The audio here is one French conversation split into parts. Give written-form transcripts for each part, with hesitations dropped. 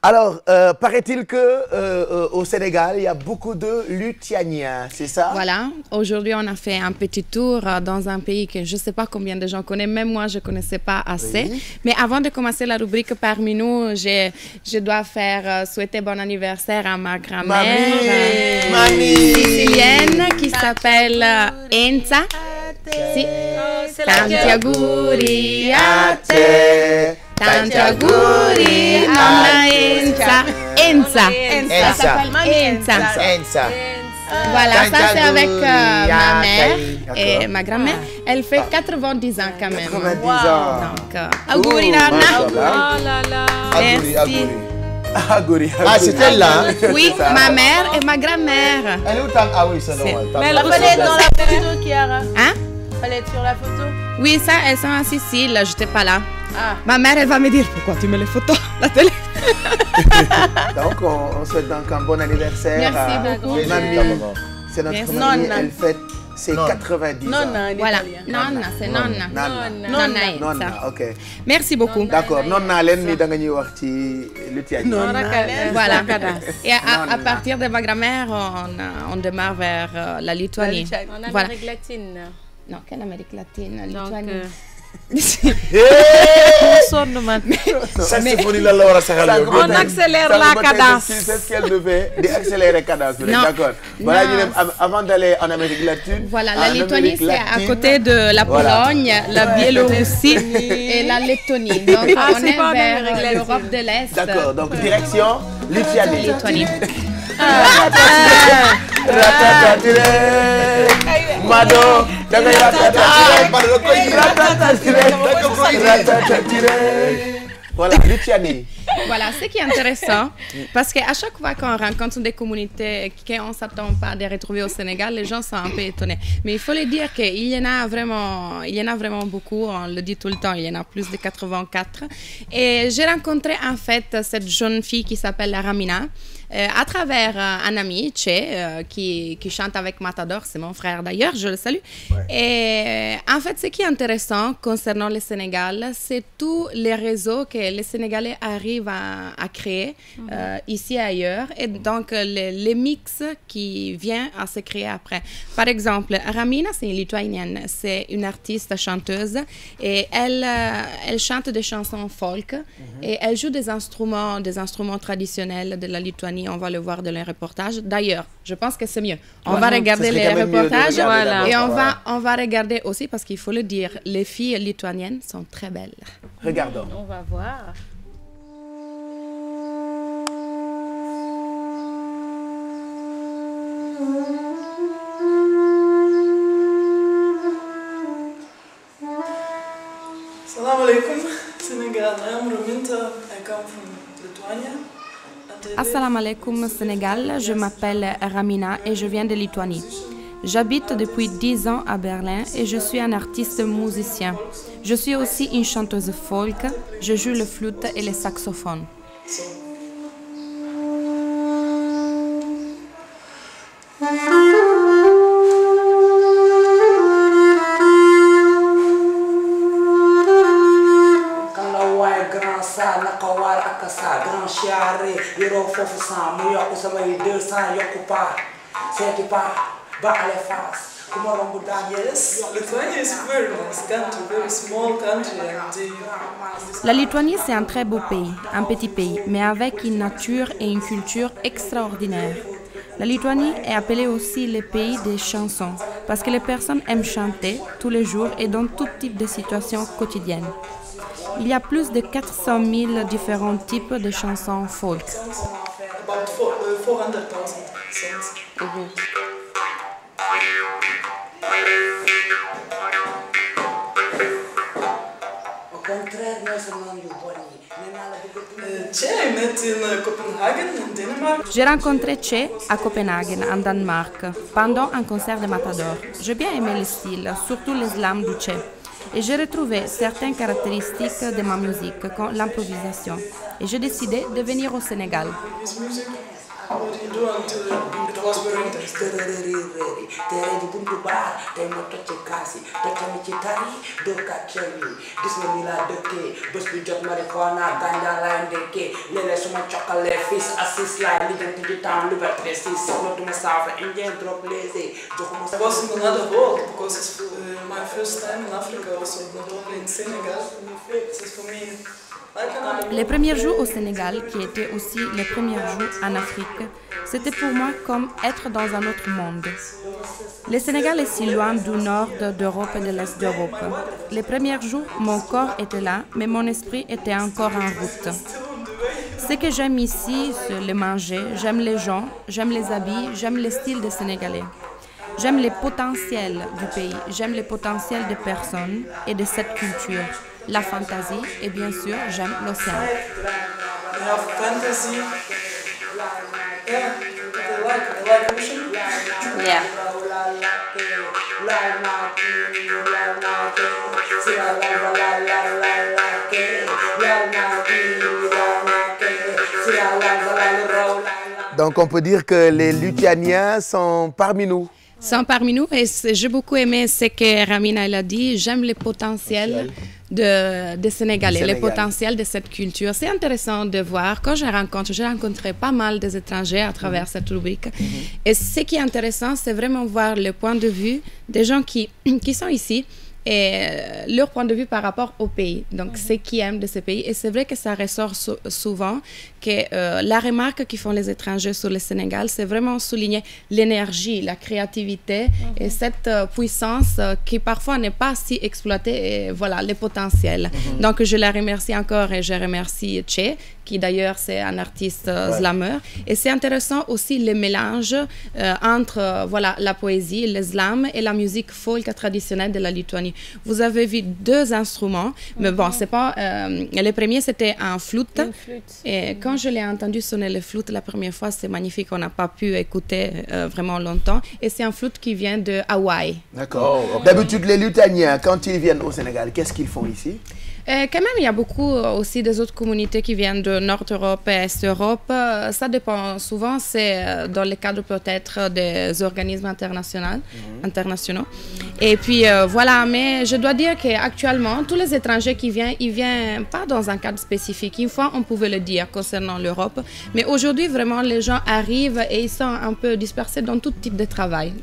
Alors, paraît-il que au Sénégal, il y a beaucoup de luthianiens, c'est ça? Voilà, aujourd'hui on a fait un petit tour dans un pays que je ne sais pas combien de gens connaissent, même moi je ne connaissais pas assez. Oui. Mais avant de commencer la rubrique parmi nous, je dois faire souhaiter bon anniversaire à ma grand-mère sicilienne qui s'appelle Enza. Sì. Tanti auguri a te. Tanti auguri nonna Enza. Enza. Elle s'appelle Enza. Voilà, ça c'est avec ma mère et ma grand-mère. Elle fait 90 ans quand même. 90 ans. Donc, auguri nonna. Oh là là. Merci. Agouri. Ah, c'est elle là? Oui, ma mère et ma grand-mère. Elle est où ta... Ah oui, c'est normal. Mais elle fallait être dans la photo, Chiara. Hein? Fallait être sur la photo. Oui, ça, elles sont à Sicile, je n'étais pas là. Ah. Ma mère, elle va me dire pourquoi tu mets les photos à la télé. Donc, on souhaite donc un bon anniversaire. Merci beaucoup. Mamie. C'est notre mamie, elle fête ses 90 ans. Nonna, voilà, nonna, c'est nonna. Nonna, ok. Merci beaucoup. D'accord, nonna len ni da nga ñuy wax ci luthienne. Voilà. Et à partir de ma grand-mère, on démarre vers la Lituanie. En Voilà. Amérique latine. Non, quelle Amérique latine? Donc, Lituanie. Saxophone la war a saxal. on accélère la cadence. C'est ce qu'elle devait d'accélérer cadence. D'accord. Voilà, ñu dem avant d'aller en Amérique latine. Voilà, la Lituanie c'est à côté de la Pologne, la Biélorussie et la Lettonie. Donc on est vers l'Europe de l'Est. D'accord, donc direction Lituanie. Mado, voilà, Lituanie. Voilà, ce qui est intéressant, parce qu'à chaque fois qu'on rencontre des communautés qu'on ne s'attend pas de retrouver au Sénégal, les gens sont un peu étonnés. Mais il faut le dire qu'il y en a vraiment beaucoup, on le dit tout le temps, il y en a plus de 84. Et j'ai rencontré en fait cette jeune fille qui s'appelle Ramina. À travers un ami, Che, qui chante avec Matador, c'est mon frère d'ailleurs, je le salue. Ouais. Et en fait, ce qui est intéressant concernant le Sénégal, c'est tous les réseaux que les Sénégalais arrivent à créer ici et ailleurs, et donc les mix qui viennent à se créer après. Par exemple, Ramina, c'est une lituanienne, c'est une artiste chanteuse, et elle chante des chansons folk, et elle joue des instruments traditionnels de la Lituanie. On va le voir dans les reportages. D'ailleurs, je pense que c'est mieux. On va regarder les reportages et on va regarder aussi, parce qu'il faut le dire, les filles lituaniennes sont très belles. Regardons. On va voir. Salam alaikum, Sénégal. I'm Rominta. I come from Lithuania. Assalamu alaikum Sénégal, je m'appelle Ramina et je viens de Lituanie. J'habite depuis 10 ans à Berlin et je suis un artiste musicien. Je suis aussi une chanteuse folk, je joue le flûte et le saxophone. Yes, Lithuania is a very nice country, very small country. La Lituanie, c'est un très beau pays, un petit pays, mais avec une nature et une culture extraordinaires. La Lituanie est appelée aussi le pays des chansons, parce que les personnes aiment chanter tous les jours et dans tout type de situations quotidiennes. Il y a plus de 400 000 différents types de chansons folk. About 400,000 songs. J'ai rencontré Che à Copenhague, en Danemark, pendant un concert de Matador. J'ai bien aimé le style, surtout les slams du Che. Et j'ai retrouvé certaines caractéristiques de ma musique, comme l'improvisation. Et j'ai décidé de venir au Sénégal. What do you do until it was very interesting? I was in another world because it's my first time in Africa, also not only in Senegal. This is for me like another Les premiers jours au Sénégal, qui étaient aussi les premiers jours en Afrique, c'était pour moi comme être dans un autre monde. Le Sénégal est si loin du nord d'Europe et de l'est d'Europe. Les premiers jours, mon corps était là, mais mon esprit était encore en route. Ce que j'aime ici, c'est le manger, j'aime les gens, j'aime les habits, j'aime le style des Sénégalais. J'aime les potentiels du pays, j'aime les potentiels des personnes et de cette culture, la fantaisie et bien sûr, j'aime l'océan. They have fantasy. Yeah, I like ocean. Yeah. Donc on peut dire que les Luthianiens sont parmi nous. Sont parmi nous et j'ai beaucoup aimé ce que Ramina elle a dit. J'aime le potentiel des Sénégalais, le potentiel de cette culture. C'est intéressant de voir. Quand j'ai rencontré pas mal des étrangers à travers cette rubrique. Et ce qui est intéressant, c'est vraiment voir le point de vue des gens qui sont ici et leur point de vue par rapport au pays. Donc, ce qu'ils aiment de ce pays. Et c'est vrai que ça ressort souvent que la remarque qu'ils font les étrangers sur le Sénégal, c'est vraiment souligner l'énergie, la créativité et cette puissance qui parfois n'est pas si exploitée et voilà, le potentiel. Donc, je la remercie encore et je remercie Che, qui d'ailleurs c'est un artiste slammer. Et c'est intéressant aussi le mélange entre voilà, la poésie, le slam et la musique folk traditionnelle de la Lituanie. Vous avez vu deux instruments, mais bon, c'est pas... le premier, c'était un flûte. Et quand je l'ai entendu sonner le flûte la première fois, c'est magnifique. On n'a pas pu écouter vraiment longtemps. Et c'est un flûte qui vient de Hawaï. D'accord. D'habitude, les Lutaniens, quand ils viennent au Sénégal, qu'est-ce qu'ils font ici? Quand même, il y a beaucoup aussi des autres communautés qui viennent de Nord-Europe et Est-Europe. Ça dépend. Souvent, c'est dans le cadre peut-être des organismes internationaux. Et puis, voilà. Mais je dois dire qu'actuellement, tous les étrangers qui viennent, ils ne viennent pas dans un cadre spécifique. Une fois, on pouvait le dire concernant l'Europe. Mais aujourd'hui, vraiment, les gens arrivent et ils sont un peu dispersés dans tout type de travail.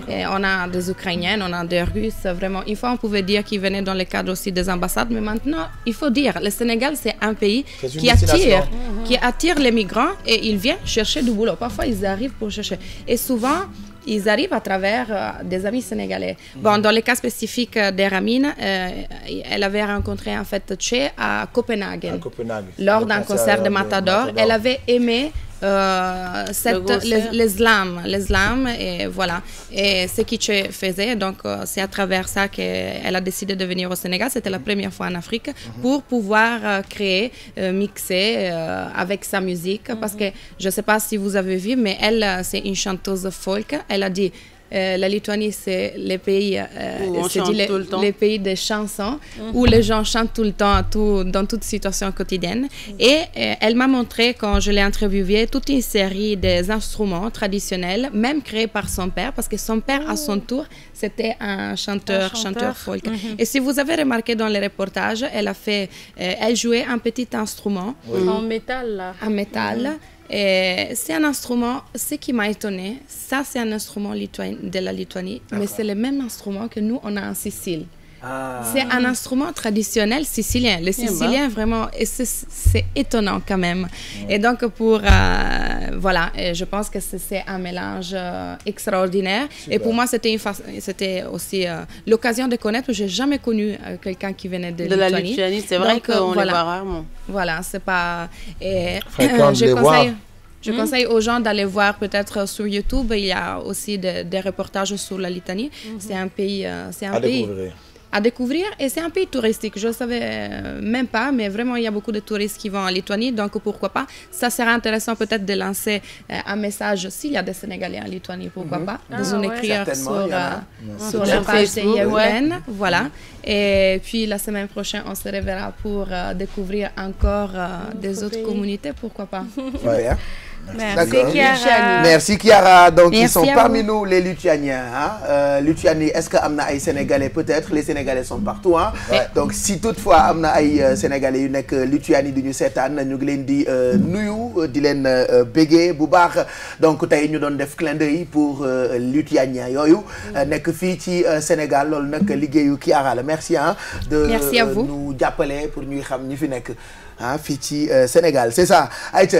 Et on a des Ukrainiennes, on a des Russes. Vraiment, une fois, on pouvait dire qu'ils venaient dans le cadre aussi des ambassades, mais maintenant, il faut dire, le Sénégal, c'est un pays qui attire les migrants et ils viennent chercher du boulot. Parfois, ils arrivent pour chercher. Et souvent, ils arrivent à travers des amis sénégalais. Bon, dans le cas spécifique d'Eramine, elle avait rencontré en fait Che à Copenhague. Lors d'un concert de Matador. Elle avait aimé les slams et voilà. Et ce que Che faisait, donc c'est à travers ça qu'elle a décidé de venir au Sénégal. C'était la première fois en Afrique pour pouvoir créer, mixer avec sa musique. Parce que je ne sais pas si vous avez vu, mais elle, c'est une chanteuse folk. Elle a dit la Lituanie, c'est le pays, les pays des chansons où les gens chantent tout le temps, dans toute situation quotidienne. Et elle m'a montré, quand je l'ai interviewée, toute une série des instruments traditionnels, même créés par son père, parce que son père, à son tour, c'était un chanteur folk. Et si vous avez remarqué dans les reportages, elle jouait un petit instrument. En métal, là. En métal. C'est un instrument, ce qui m'a étonné, ça c'est un instrument de la Lituanie, mais c'est le même instrument que nous on a en Sicile. C'est un instrument traditionnel sicilien. Les Siciliens, vraiment, c'est étonnant quand même. Et donc, voilà, je pense que c'est un mélange extraordinaire. Super. Et pour moi, c'était aussi l'occasion de connaître. Je n'ai jamais connu quelqu'un qui venait de Lituanie. La Lituanie, c'est vrai qu'on les voit rarement. Voilà, c'est pas... Je conseille aux gens d'aller voir peut-être sur YouTube. Il y a aussi des reportages sur la Lituanie. C'est un pays... à découvrir et c'est un pays touristique. Je ne savais même pas, mais vraiment il y a beaucoup de touristes qui vont en Lituanie, donc pourquoi pas. Ça sera intéressant peut-être de lancer un message s'il y a des Sénégalais en Lituanie, pourquoi pas, de nous écrire sur la page de Yehulen, voilà. Et puis la semaine prochaine on se reverra pour découvrir encore des autres communautés, pourquoi pas. Merci Chiara. Donc merci, ils sont parmi nous les Lituaniens ah Lituanie est-ce que am na ay Sénégalais peut-être les Sénégalais sont partout ah. Donc si toutefois am na ay Sénégalais yu nekk Lituanie du ñu seetaan ñu ngi leen di nuyu di leen béggee bu baax donc tey ñu doon def clin d'œil pour Lituaniens yooyu nekk fii ci Sénégal loolu nag liggéeyu Chiara la merci ah. Merci à vous ñu jàppale pour ñuy xam ñi fi nekk ah fii ci Sénégal c'est ça ayca.